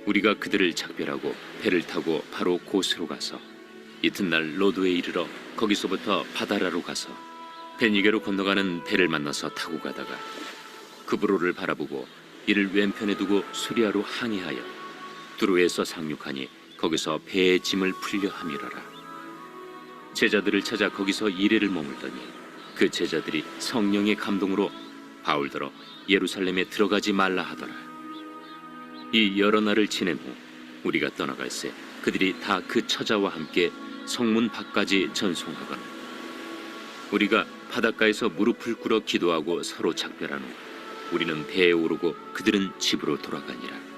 우리가 그들을 작별하고 배를 타고 바로 곳으로 가서 이튿날 로드에 이르러 거기서부터 바다라로 가서 베니게로 건너가는 배를 만나서 타고 가다가 그브로를 바라보고 이를 왼편에 두고 수리아로 항해하여 두로에서 상륙하니 거기서 배의 짐을 풀려 함이러라. 제자들을 찾아 거기서 이레를 머물더니 그 제자들이 성령의 감동으로 바울더러 예루살렘에 들어가지 말라 하더라. 이 여러 날을 지낸 후 우리가 떠나갈새 그들이 다 그 처자와 함께 성문 밖까지 전송하거늘 우리가 바닷가에서 무릎을 꿇어 기도하고 서로 작별한 후 우리는 배에 오르고 그들은 집으로 돌아가니라.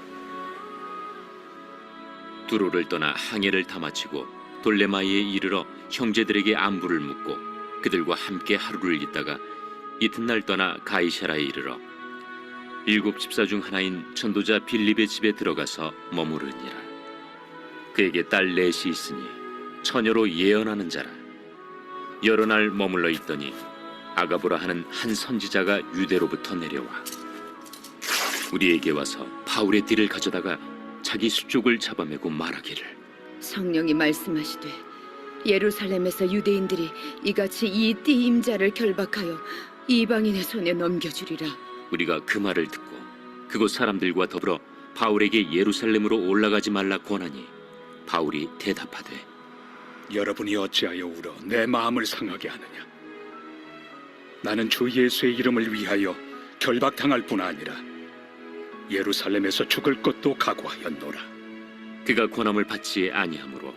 두로를 떠나 항해를 다 마치고 돌레마이에 이르러 형제들에게 안부를 묻고 그들과 함께 하루를 있다가 이튿날 떠나 가이사라에 이르러 일곱 집사 중 하나인 전도자 빌립의 집에 들어가서 머무르니라. 그에게 딸 넷이 있으니 처녀로 예언하는 자라. 여러 날 머물러 있더니 아가보라 하는 한 선지자가 유대로부터 내려와 우리에게 와서 바울의 띠를 가져다가 자기 수족을 잡아매고 말하기를 성령이 말씀하시되 예루살렘에서 유대인들이 이같이 이 띠 임자를 결박하여 이방인의 손에 넘겨주리라. 우리가 그 말을 듣고 그곳 사람들과 더불어 바울에게 예루살렘으로 올라가지 말라 권하니 바울이 대답하되 여러분이 어찌하여 울어 내 마음을 상하게 하느냐. 나는 주 예수의 이름을 위하여 결박당할 뿐 아니라 예루살렘에서 죽을 것도 각오하였노라. 그가 권함을 받지 아니하므로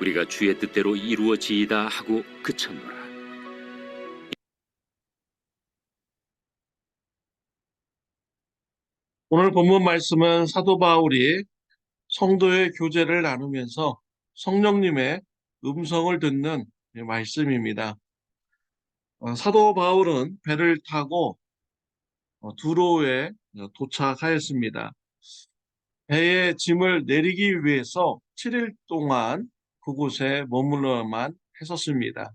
우리가 주의 뜻대로 이루어지이다 하고 그쳤노라. 오늘 본문 말씀은 사도 바울이 성도의 교제를 나누면서 성령님의 음성을 듣는 말씀입니다. 사도 바울은 배를 타고 두로에 도착하였습니다. 배에 짐을 내리기 위해서 7일 동안 그곳에 머물러만 했었습니다.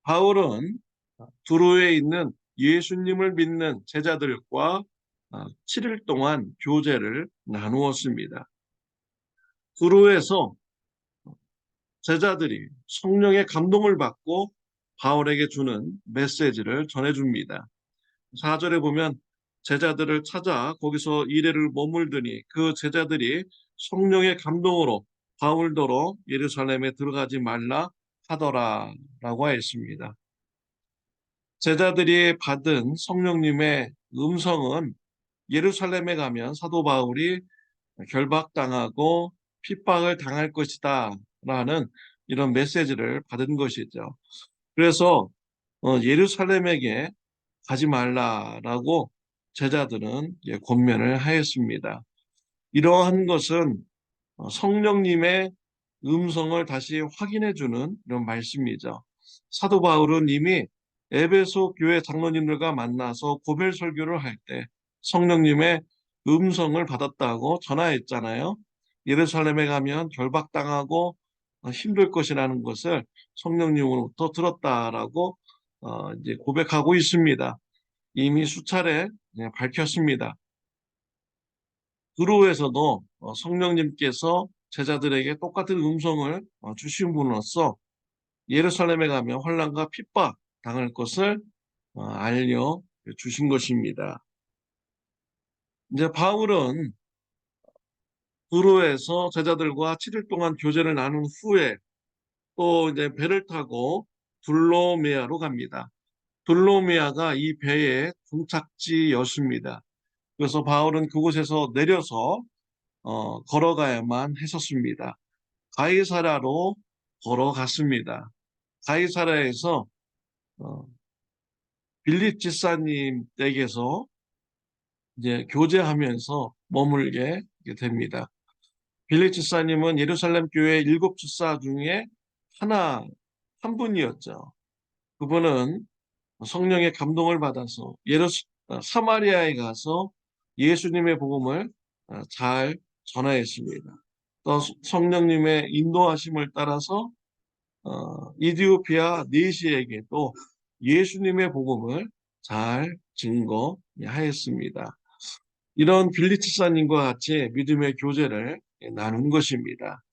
바울은 두로에 있는 예수님을 믿는 제자들과 7일 동안 교제를 나누었습니다. 두로에서 제자들이 성령의 감동을 받고 바울에게 주는 메시지를 전해줍니다. 4절에 보면 제자들을 찾아 거기서 이레를 머물더니 그 제자들이 성령의 감동으로 바울더러 예루살렘에 들어가지 말라 하더라 라고 했습니다. 제자들이 받은 성령님의 음성은 예루살렘에 가면 사도 바울이 결박당하고 핍박을 당할 것이다 라는 이런 메시지를 받은 것이죠. 그래서 예루살렘에게 가지 말라라고 제자들은 권면을 하였습니다. 이러한 것은 성령님의 음성을 다시 확인해 주는 이런 말씀이죠. 사도 바울은 이미 에베소 교회 장로님들과 만나서 고별 설교를 할 때 성령님의 음성을 받았다고 전하했잖아요. 예루살렘에 가면 결박당하고 힘들 것이라는 것을 성령님으로부터 들었다라고 이제 고백하고 있습니다. 이미 수차례 밝혔습니다. 두로에서도 성령님께서 제자들에게 똑같은 음성을 주신 분으로서 예루살렘에 가면 환난과 핍박 당할 것을 알려 주신 것입니다. 이제 바울은 두로에서 제자들과 7일 동안 교제를 나눈 후에 또 이제 배를 타고 둘로메아로 갑니다. 둘로메아가 이 배의 종착지였습니다. 그래서 바울은 그곳에서 내려서 걸어가야만 했었습니다. 가이사라로 걸어갔습니다. 가이사라에서 빌립 집사님 댁에서 이제 교제하면서 머물게 됩니다. 빌립 집사님은 예루살렘 교회 7집사 중에 한 분이었죠. 그분은 성령의 감동을 받아서 사마리아에 가서 예수님의 복음을 잘 전하였습니다. 또 성령님의 인도하심을 따라서 이디오피아 내시에게도 예수님의 복음을 잘 증거하였습니다. 이런 빌리치사님과 같이 믿음의 교제를 나눈 것입니다.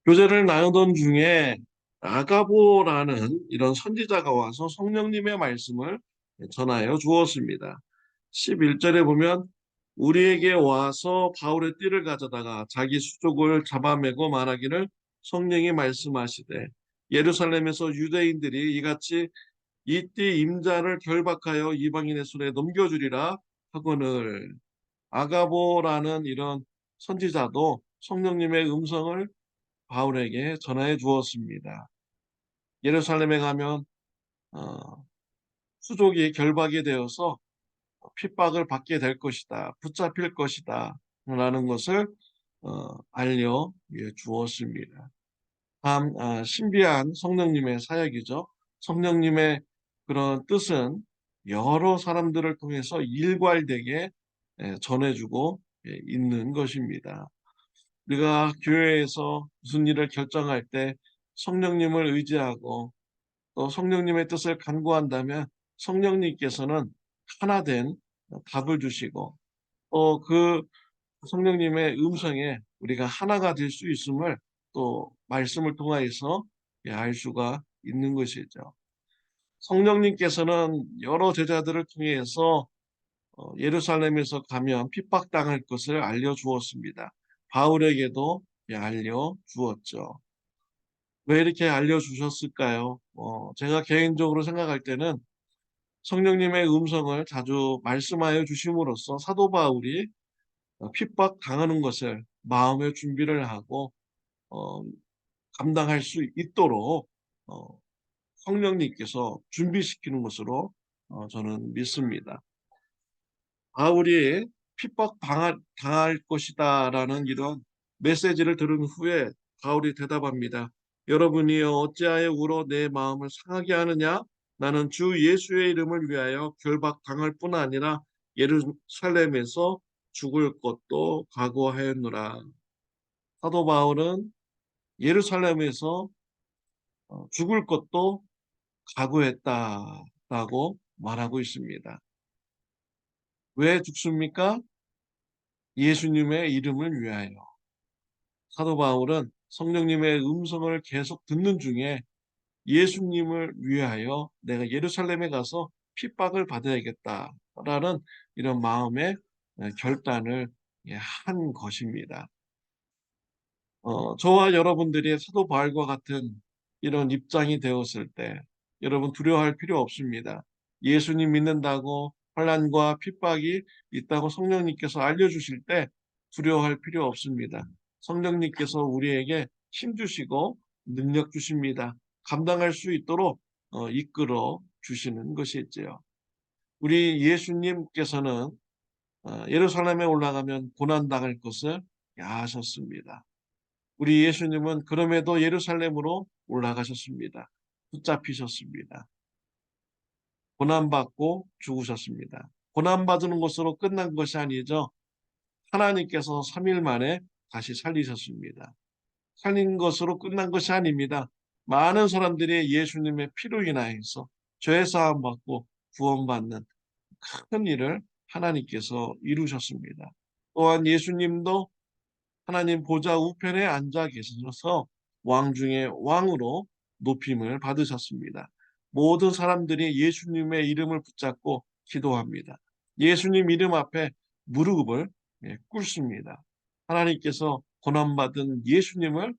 교제를 나누던 중에 아가보라는 이런 선지자가 와서 성령님의 말씀을 전하여 주었습니다. 11절에 보면 우리에게 와서 바울의 띠를 가져다가 자기 수족을 잡아매고 말하기를 성령이 말씀하시되 예루살렘에서 유대인들이 이같이 이 띠 임자를 결박하여 이방인의 손에 넘겨주리라 하거늘. 아가보라는 이런 선지자도 성령님의 음성을 바울에게 전해 주었습니다. 예루살렘에 가면 어, 수족이 결박이 되어서 핍박을 받게 될 것이다, 붙잡힐 것이다 라는 것을 알려 주었습니다. 참 신비한 성령님의 사역이죠. 성령님의 그런 뜻은 여러 사람들을 통해서 일괄되게 전해주고 있는 것입니다. 우리가 교회에서 무슨 일을 결정할 때 성령님을 의지하고 또 성령님의 뜻을 간구한다면 성령님께서는 하나된 답을 주시고 또 그 성령님의 음성에 우리가 하나가 될 수 있음을 또 말씀을 통하여서 알 수가 있는 것이죠. 성령님께서는 여러 제자들을 통해서 예루살렘에서 가면 핍박당할 것을 알려주었습니다. 바울에게도 알려주었죠. 왜 이렇게 알려주셨을까요? 제가 개인적으로 생각할 때는 성령님의 음성을 자주 말씀하여 주심으로써 사도 바울이 핍박당하는 것을 마음의 준비를 하고 어, 감당할 수 있도록 성령님께서 준비시키는 것으로 저는 믿습니다. 바울이 당할 것이다라는 이런 메시지를 들은 후에 바울이 대답합니다. 여러분이여 어찌하여 울어 내 마음을 상하게 하느냐? 나는 주 예수의 이름을 위하여 결박당할 뿐 아니라 예루살렘에서 죽을 것도 각오하였노라. 사도 바울은 예루살렘에서 죽을 것도 각오했다라고 말하고 있습니다. 왜 죽습니까? 예수님의 이름을 위하여. 사도 바울은 성령님의 음성을 계속 듣는 중에 예수님을 위하여 내가 예루살렘에 가서 핍박을 받아야겠다라는 이런 마음의 결단을 한 것입니다. 저와 여러분들이 사도 바울과 같은 이런 입장이 되었을 때 여러분 두려워할 필요 없습니다. 예수님 믿는다고 환난과 핍박이 있다고 성령님께서 알려주실 때 두려워할 필요 없습니다. 성령님께서 우리에게 힘 주시고 능력 주십니다. 감당할 수 있도록 이끌어 주시는 것이지요. 우리 예수님께서는 예루살렘에 올라가면 고난당할 것을 아셨습니다. 우리 예수님은 그럼에도 예루살렘으로 올라가셨습니다. 붙잡히셨습니다. 고난받고 죽으셨습니다. 고난받는 것으로 끝난 것이 아니죠. 하나님께서 3일 만에 다시 살리셨습니다. 살린 것으로 끝난 것이 아닙니다. 많은 사람들이 예수님의 피로 인하여서 죄 사함 받고 구원받는 큰 일을 하나님께서 이루셨습니다. 또한 예수님도 하나님 보좌 우편에 앉아 계셔서 왕 중에 왕으로 높임을 받으셨습니다. 모든 사람들이 예수님의 이름을 붙잡고 기도합니다. 예수님 이름 앞에 무릎을 꿇습니다. 하나님께서 고난받은 예수님을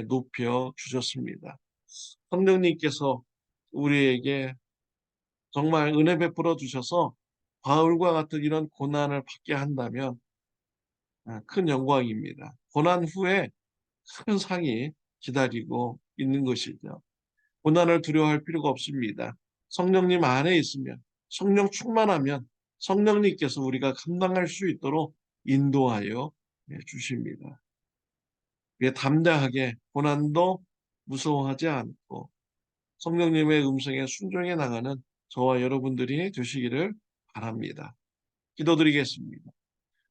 높여 주셨습니다. 성령님께서 우리에게 정말 은혜 베풀어 주셔서 바울과 같은 이런 고난을 받게 한다면 큰 영광입니다. 고난 후에 큰 상이 기다리고 있는 것이죠. 고난을 두려워할 필요가 없습니다. 성령님 안에 있으면, 성령 충만하면 성령님께서 우리가 감당할 수 있도록 인도하여 주십니다. 담대하게 고난도 무서워하지 않고 성령님의 음성에 순종해 나가는 저와 여러분들이 되시기를 바랍니다. 기도드리겠습니다.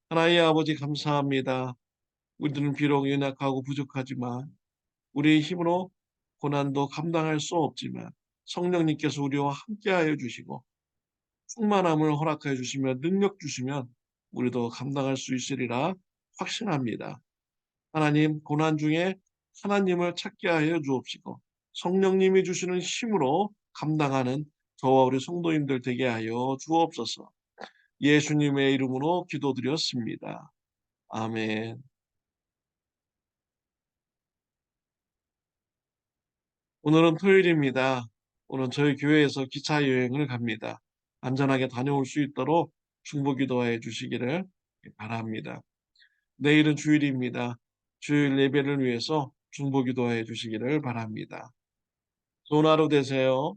하나님 아버지 감사합니다. 우리들은 비록 연약하고 부족하지만 우리의 힘으로 고난도 감당할 수 없지만 성령님께서 우리와 함께하여 주시고 충만함을 허락하여 주시며 능력 주시면 우리도 감당할 수 있으리라 확신합니다. 하나님, 고난 중에 하나님을 찾게 하여 주옵시고 성령님이 주시는 힘으로 감당하는 저와 우리 성도님들 되게 하여 주옵소서. 예수님의 이름으로 기도드렸습니다. 아멘. 오늘은 토요일입니다. 오늘 저희 교회에서 기차 여행을 갑니다. 안전하게 다녀올 수 있도록 중보기도해 주시기를 바랍니다. 내일은 주일입니다. 주일 예배를 위해서 중보기도해 주시기를 바랍니다. 좋은 하루 되세요.